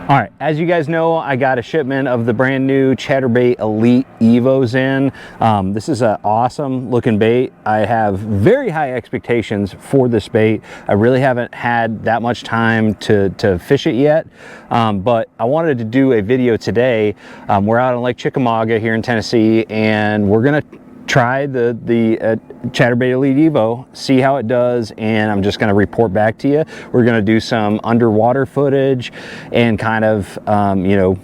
All right, as you guys know, I got a shipment of the brand new Chatterbait Elite EVOs in. This is an awesome looking bait. I have very high expectations for this bait. I really haven't had that much time to fish it yet, but I wanted to do a video today. We're out on Lake Chickamauga here in Tennessee, and we're gonna try the Chatterbait Elite Evo, see how it does, and I'm just going to report back to you. We're going to do some underwater footage and kind of you know,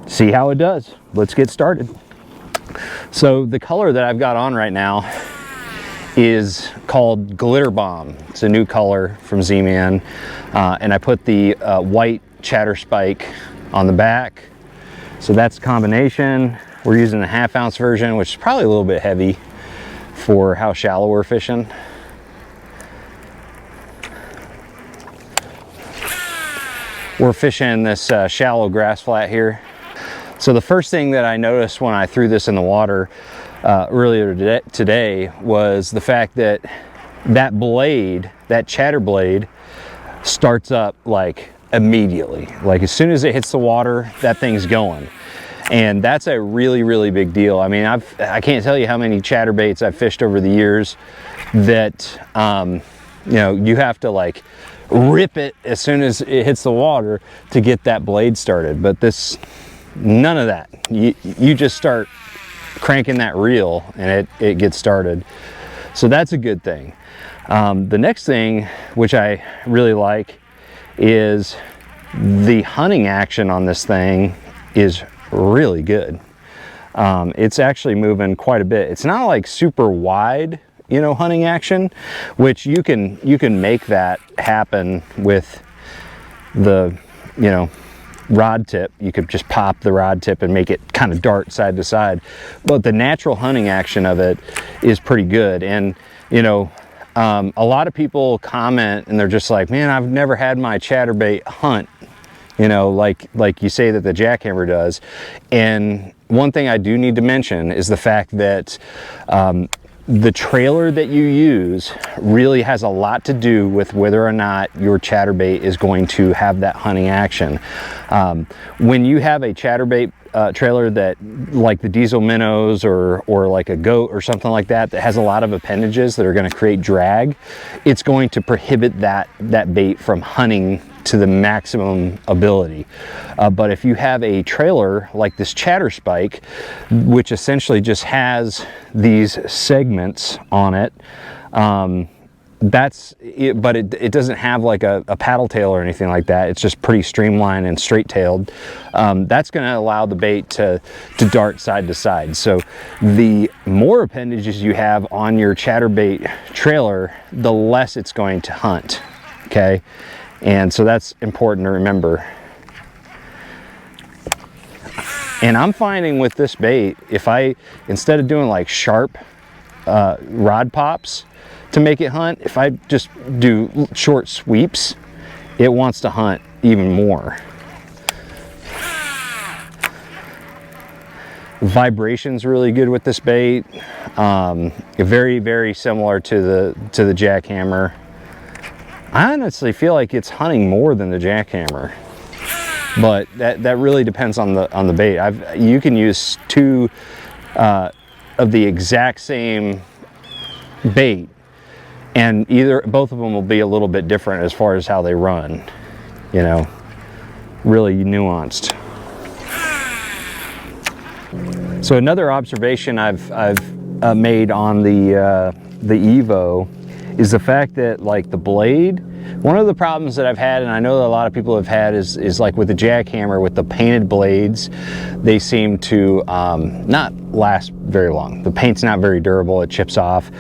see how it does. Let's get started. So the color that I've got on right now is called Glitter Bomb. It's a new color from Zman, and I put the white chatter spike on the back, so that's a combination. We're using the 1/2 ounce version, which is probably a little bit heavy for how shallow we're fishing. We're fishing this shallow grass flat here. So the first thing that I noticed when I threw this in the water earlier today was the fact that that blade, that chatter blade, starts up like immediately. Like as soon as it hits the water, that thing's going. And that's a really, really big deal. I mean, I can't tell you how many chatterbaits I've fished over the years that, you know, you have to like rip it as soon as it hits the water to get that blade started. But this, none of that. You just start cranking that reel and it gets started. So that's a good thing. The next thing, which I really like, is the hunting action on this thing is really good. It's actually moving quite a bit. It's not like super wide, you know, hunting action, which you can make that happen with the, you know, rod tip. You could just pop the rod tip and make it kind of dart side to side, but the natural hunting action of it is pretty good. And you know, a lot of people comment and they're just like, man, I've never had my chatterbait hunt, you know, like you say that the jackhammer does. And one thing I do need to mention is the fact that the trailer that you use really has a lot to do with whether or not your chatterbait is going to have that hunting action. When you have a chatterbait trailer that, like the diesel minnows or like a goat or something like that, that has a lot of appendages that are going to create drag, it's going to prohibit that bait from hunting to the maximum ability. But if you have a trailer like this chatter spike, which essentially just has these segments on it, that's it, but it doesn't have like a paddle tail or anything like that. It's just pretty streamlined and straight tailed. That's going to allow the bait to dart side to side. So the more appendages you have on your chatterbait trailer, the less it's going to hunt. Okay. And so that's important to remember. And I'm finding with this bait, if instead of doing like sharp rod pops to make it hunt, if I just do short sweeps, it wants to hunt even more. Vibration's really good with this bait. Very, very similar to the jackhammer. I honestly feel like it's hunting more than the jackhammer, but that really depends on the bait. You can use two of the exact same bait, and both of them will be a little bit different as far as how they run. You know, really nuanced. So another observation I've made on the EVO is the fact that, like, the blade, one of the problems that I've had, and I know that a lot of people have had, is like with the jackhammer, with the painted blades, they seem to not last very long. The paint's not very durable, it chips off.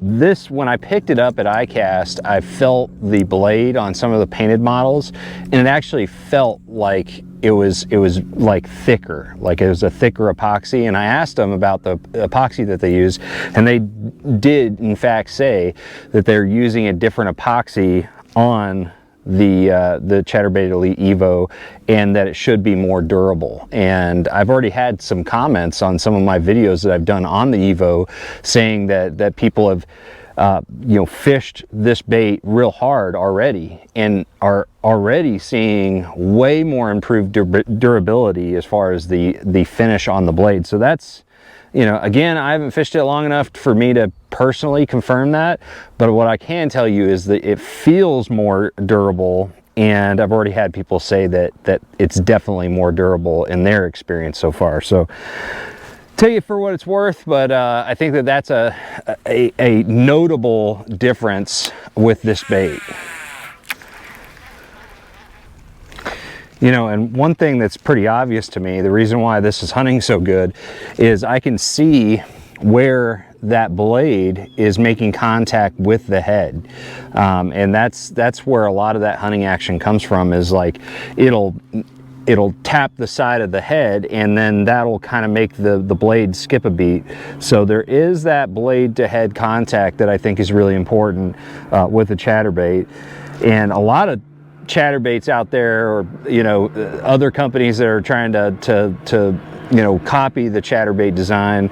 This, when I picked it up at iCast, I felt the blade on some of the painted models, and it actually felt like it was like thicker, like it was a thicker epoxy. And I asked them about the epoxy that they use, and they did in fact say that they're using a different epoxy on the Chatterbait Elite Evo, and that it should be more durable. And I've already had some comments on some of my videos that I've done on the Evo saying that people have you know, fished this bait real hard already and are already seeing way more improved durability as far as the finish on the blade. So that's, you know, again, I haven't fished it long enough for me to personally confirm that, but what I can tell you is that it feels more durable, and I've already had people say that it's definitely more durable in their experience so far. So take it for what it's worth, but I think that that's a notable difference with this bait. You know, and one thing that's pretty obvious to me, the reason why this is hunting so good, is I can see where that blade is making contact with the head, and that's where a lot of that hunting action comes from. Is like it'll tap the side of the head, and then that'll kind of make the blade skip a beat. So there is that blade to head contact that I think is really important with a chatterbait. And a lot of chatterbaits out there, or you know, other companies that are trying to you know, copy the chatterbait design,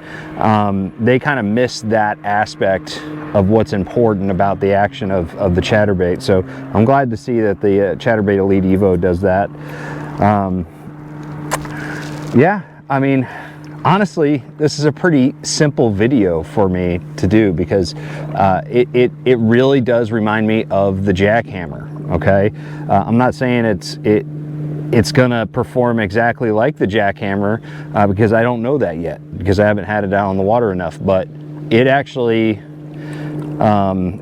they kind of miss that aspect of what's important about the action of the chatterbait. So I'm glad to see that the Chatterbait Elite EVO does that. Yeah, I mean, honestly, this is a pretty simple video for me to do, because it really does remind me of the jackhammer. Okay, I'm not saying it's gonna perform exactly like the jackhammer, because I don't know that yet, because I haven't had it out on the water enough, but it actually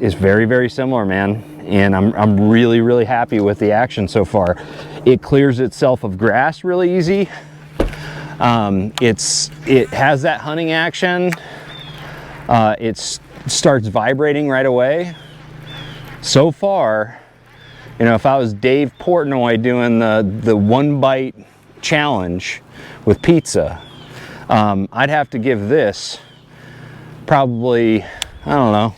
is very, very similar, man. And I'm really, really happy with the action so far. It clears itself of grass really easy. It has that hunting action. It starts vibrating right away. So far, you know, if I was Dave Portnoy doing the one bite challenge with pizza, I'd have to give this probably, I don't know,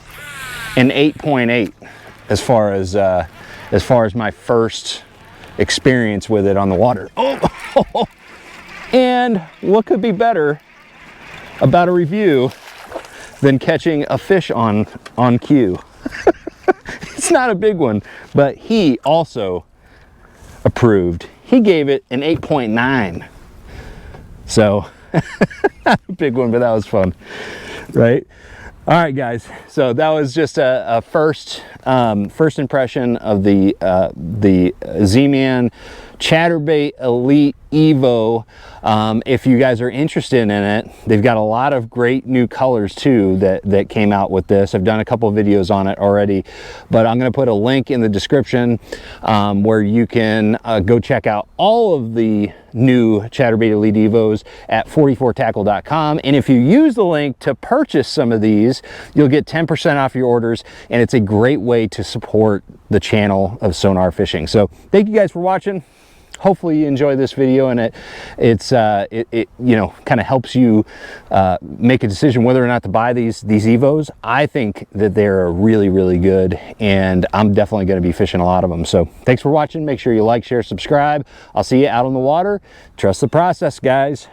an 8.8 as far as my first experience with it on the water. Oh. And what could be better about a review than catching a fish on cue? It's not a big one, but he also approved. He gave it an 8.9. So not a big one, but that was fun, right? All right, guys. So that was just a first impression of the Zman Chatterbait Elite EVO. If you guys are interested in it, they've got a lot of great new colors too that came out with this. I've done a couple of videos on it already, but I'm going to put a link in the description where you can go check out all of the new Chatterbait Elite EVOs at 44tackle.com. And if you use the link to purchase some of these, you'll get 10% off your orders, and it's a great way to support the channel of Sonar Fishing. So thank you guys for watching. Hopefully you enjoy this video, and it you know, kind of helps you make a decision whether or not to buy these EVOs. I think that they're really, really good, and I'm definitely going to be fishing a lot of them. So thanks for watching. Make sure you like, share, subscribe. I'll see you out on the water. Trust the process, guys.